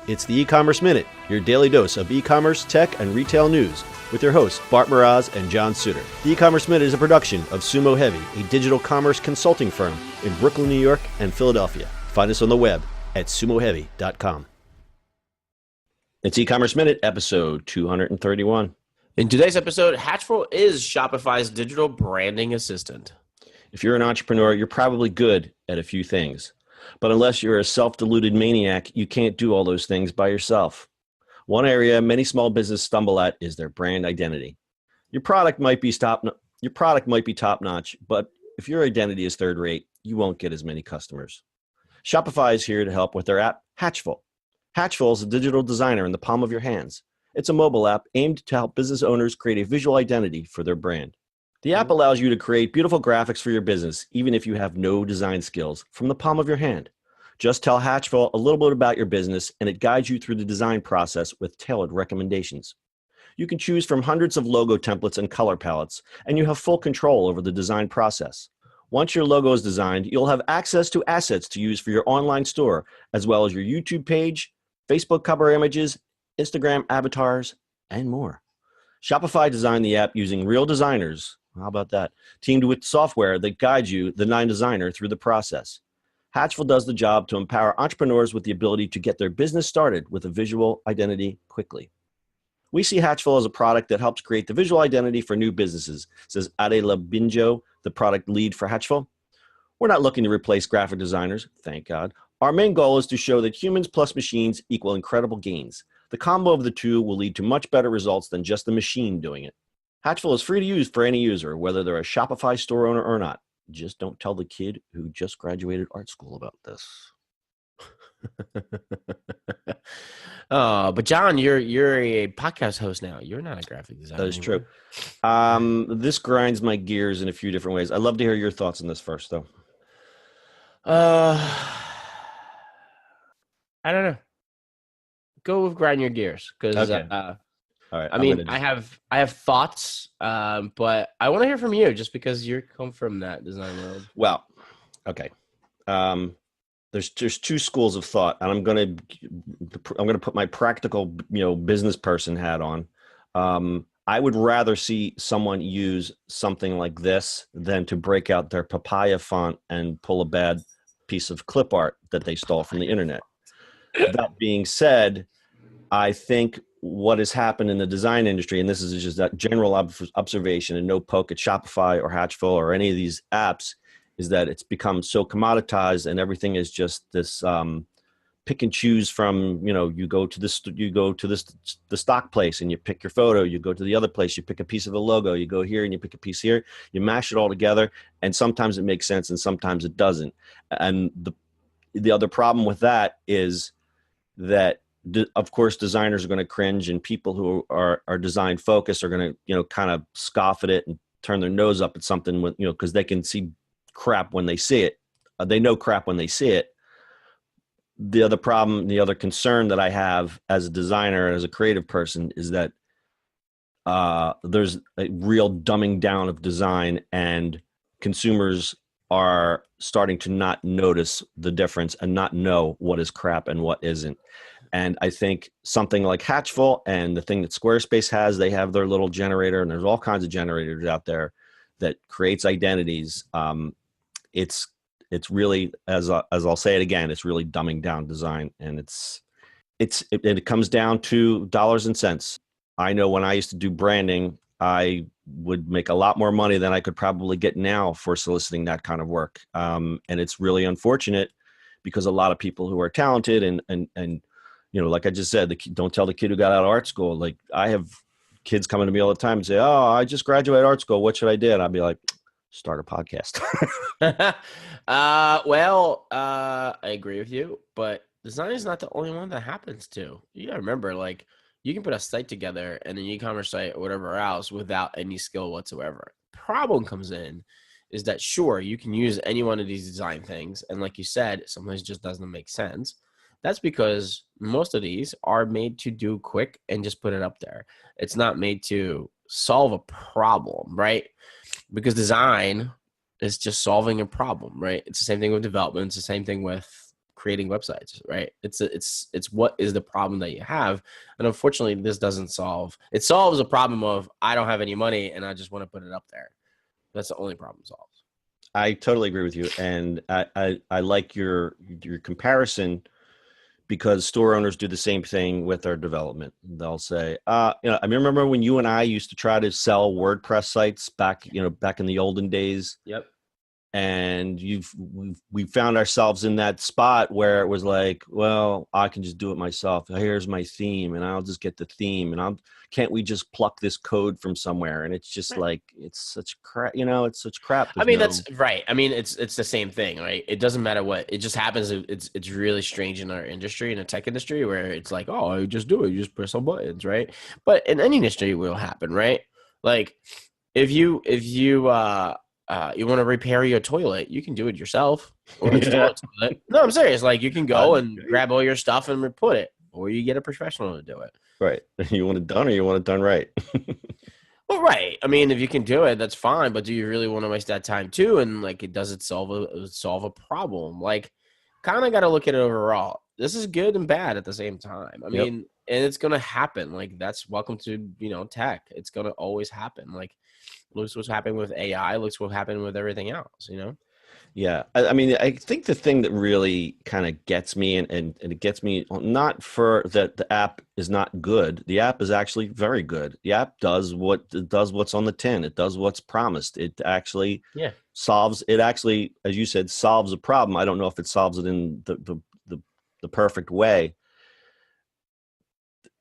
It's the E-Commerce Minute, your daily dose of e-commerce, tech, and retail news with your hosts, Bart Mraz and John Suter. The E-Commerce Minute is a production of Sumo Heavy, a digital commerce consulting firm in Brooklyn, New York, and Philadelphia. Find us on the web at sumoheavy.com. It's E-Commerce Minute, episode 231. In today's episode, Hatchful is Shopify's digital branding assistant. If you're an entrepreneur, you're probably good at a few things. But unless you're a self-deluded maniac, you can't do all those things by yourself. One area many small businesses stumble at is their brand identity. Your product might be top-notch, but if your identity is third-rate, you won't get as many customers. Shopify is here to help with their app, Hatchful. Hatchful is a digital designer in the palm of your hands. It's a mobile app aimed to help business owners create a visual identity for their brand. The app allows you to create beautiful graphics for your business, even if you have no design skills, from the palm of your hand. Just tell Hatchful a little bit about your business, and it guides you through the design process with tailored recommendations. You can choose from hundreds of logo templates and color palettes, and you have full control over the design process. Once your logo is designed, you'll have access to assets to use for your online store, as well as your YouTube page, Facebook cover images, Instagram avatars, and more. Shopify designed the app using real designers. How about that? Teamed with software that guides you, the designer, through the process. Hatchful does the job to empower entrepreneurs with the ability to get their business started with a visual identity quickly. We see Hatchful as a product that helps create the visual identity for new businesses, says Ade Labinjo, the product lead for Hatchful. We're not looking to replace graphic designers, thank God. Our main goal is to show that humans plus machines equal incredible gains. The combo of the two will lead to much better results than just the machine doing it. Hatchful is free to use for any user, whether they're a Shopify store owner or not. Just don't tell the kid who just graduated art school about this. But John, you're a podcast host now. You're not a graphic designer. That is true. This grinds my gears in a few different ways. I'd love to hear your thoughts on this first, though. I don't know. Go with grind your gears, because Okay. All right. I mean, I have thoughts, but I want to hear from you, just because you come from that design world. Well, okay. There's two schools of thought, and I'm gonna put my practical, business person hat on. I would rather see someone use something like this than to break out their papaya font and pull a bad piece of clip art that they stole from the internet. That being said, I think what has happened in the design industry, and this is just that general observation and no poke at Shopify or Hatchful or any of these apps, is that it's become so commoditized and everything is just this pick and choose from, you go to the stock place and you pick your photo, you go to the other place, you pick a piece of the logo, you go here and you pick a piece here, you mash it all together, and sometimes it makes sense and sometimes it doesn't. And the other problem with that is that, of course, designers are going to cringe, and people who are design focused are going to, kind of scoff at it and turn their nose up at something with, because they can see crap when they see it. They know crap when they see it. The other problem, the other concern that I have as a designer, as a creative person, is that there's a real dumbing down of design, and consumers are starting to not notice the difference and not know what is crap and what isn't. And I think something like Hatchful and the thing that Squarespace has, they have their little generator, and there's all kinds of generators out there that creates identities. It's really, as I'll say it again, it's really dumbing down design, and it comes down to dollars and cents. I know when I used to do branding, I would make a lot more money than I could probably get now for soliciting that kind of work. And it's really unfortunate, because a lot of people who are talented and like I just said, don't tell the kid who got out of art school. Like, I have kids coming to me all the time and say, "Oh, I just graduated art school. What should I do?" And I'd be like, "Start a podcast." I agree with you, but design is not the only one that happens to. You gotta remember, like, you can put a site together and an e-commerce site or whatever else without any skill whatsoever. Problem comes in is that, sure, you can use any one of these design things, and like you said, sometimes it just doesn't make sense. That's because most of these are made to do quick and just put it up there. It's not made to solve a problem, right? Because design is just solving a problem, right? It's the same thing with development. It's the same thing with creating websites, right? It's what is the problem that you have, and unfortunately, this doesn't solve. It solves a problem of I don't have any money and I just want to put it up there. That's the only problem solved. I totally agree with you, and I like your comparison, because store owners do the same thing with their development. They'll say, I remember when you and I used to try to sell WordPress sites back in the olden days. Yep. And we found ourselves in that spot where it was like, well, I can just do it myself. Here's my theme, and I'll just get the theme, and can't we just pluck this code from somewhere? And it's just like, it's such crap, it's such crap. That's right. I mean, it's the same thing, right? It doesn't matter what. It just happens. It's really strange in our industry, in the tech industry, where it's like, oh, you just do it. You just press some buttons, right? But in any industry, it will happen, right? Like if you want to repair your toilet, you can do it yourself or install a toilet. No, I'm serious. Like you can go and grab all your stuff and put it, or you get a professional to do it. Right. You want it done, or you want it done right? Well, right. I mean, if you can do it, that's fine. But do you really want to waste that time too? And like, does it solve a problem? Like, kind of got to look at it overall. This is good and bad at the same time. I mean, and it's gonna happen. Like that's welcome to tech. It's gonna always happen. Like, looks what's happening with AI. Looks what happened with everything else. Yeah. I mean, I think the thing that really kind of gets me, and it gets me, not for that the app is not good. The app is actually very good. The app does what's on the tin. It does what's promised. It actually solves, as you said, solves a problem. I don't know if it solves it in the perfect way.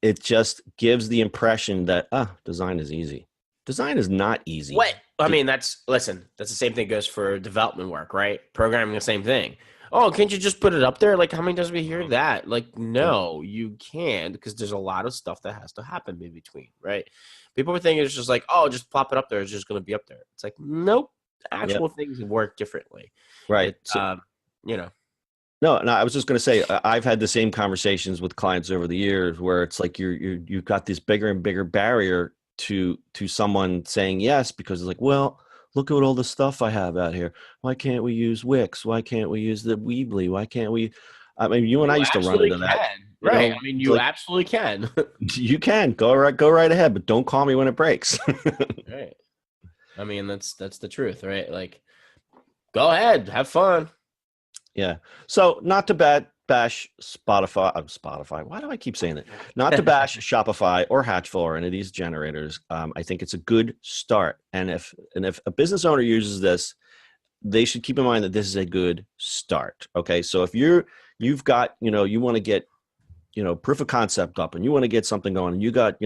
It just gives the impression that design is easy. Design is not easy. What? I mean, that's the same thing goes for development work, right? Programming, the same thing. Oh, can't you just put it up there? Like, how many times we hear that? Like, no, you can't, because there's a lot of stuff that has to happen in between, right? People were thinking it's just like, oh, just plop it up there. It's just going to be up there. It's like, nope. Actual things work differently. Right. No, I was just going to say, I've had the same conversations with clients over the years where it's like you've got this bigger and bigger barrier to someone saying yes, because it's like, well, look at all the stuff I have out here. Why can't we use Wix? Why can't we use the Weebly? Why can't we? I mean, you and I used to run into that. Right. I mean, you absolutely can. You can go right ahead, but don't call me when it breaks. Right. I mean, that's the truth, right? Like, go ahead, have fun. Yeah. So not to bash Spotify. Why do I keep saying that? Not to bash Shopify or Hatchful or any of these generators. I think it's a good start. And if a business owner uses this, they should keep in mind that this is a good start. Okay. So if you've got, you want to get, proof of concept up, and you want to get something going, and you got,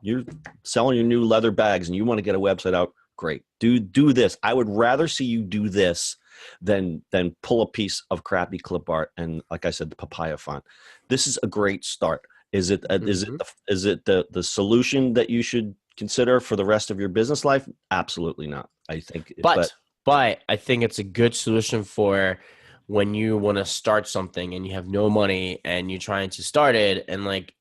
you're selling your new leather bags and you want to get a website out, great. Do this. I would rather see you do this than pull a piece of crappy clip art and, like I said, the papaya font. This is a great start. Is it the solution that you should consider for the rest of your business life? Absolutely not. I think, but I think it's a good solution for when you want to start something and you have no money and you're trying to start it, and like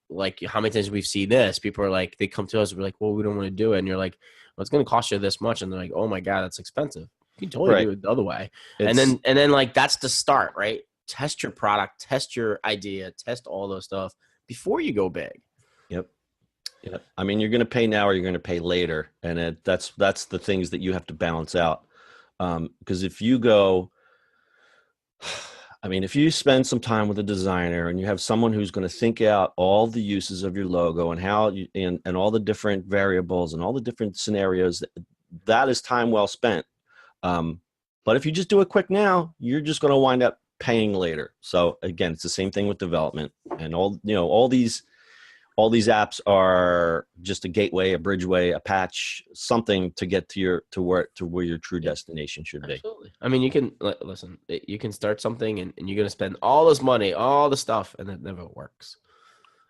how many times we've seen this, people are like, they come to us, we're like, well, we don't want to do it, and you're like, well, it's going to cost you this much, and they're like, oh my God, that's expensive. You can totally do it the other way. And then like, that's the start, right? Test your product, test your idea, test all those stuff before you go big. Yep. I mean, you're going to pay now or you're going to pay later. And that's the things that you have to balance out. Because if you go, if you spend some time with a designer and you have someone who's going to think out all the uses of your logo and how and all the different variables and all the different scenarios, that is time well spent. But if you just do it quick now, you're just going to wind up paying later. So again, it's the same thing with development, and all these apps are just a gateway, a bridgeway, a patch, something to get to where your true destination should be. Absolutely. I mean, you can listen, you can start something and you're going to spend all this money, all the stuff, and it never works.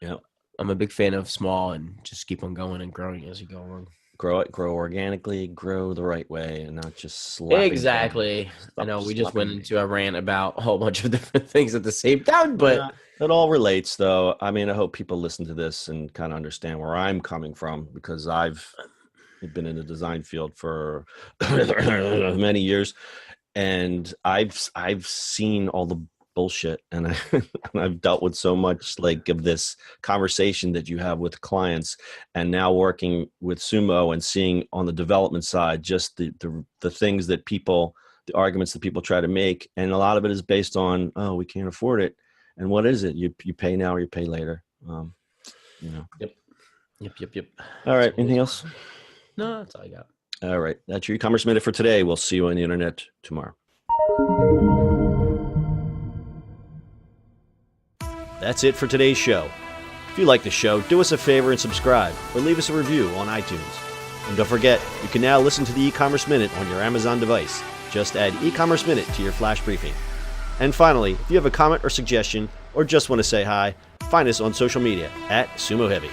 Yeah. I'm a big fan of small and just keep on going and growing as you go along. Grow organically, grow the right way, and not just slapping. Exactly. I know we just went into a rant about a whole bunch of different things at the same time, but it all relates, though. I mean, I hope people listen to this and kind of understand where I'm coming from, because I've been in the design field for many years, and I've seen all the bullshit. And and I've dealt with so much like of this conversation that you have with clients, and now working with Sumo and seeing on the development side, just the things that people, the arguments that people try to make. And a lot of it is based on, oh, we can't afford it. And what is it? You pay now or you pay later. Yep. All right. Anything else? No, that's all I got. All right. That's your e-commerce minute for today. We'll see you on the internet tomorrow. That's it for today's show. If you like the show, do us a favor and subscribe or leave us a review on iTunes. And don't forget, you can now listen to the e-commerce minute on your Amazon device. Just add e-commerce minute to your flash briefing. And finally, if you have a comment or suggestion or just want to say hi, find us on social media @SumoHeavy.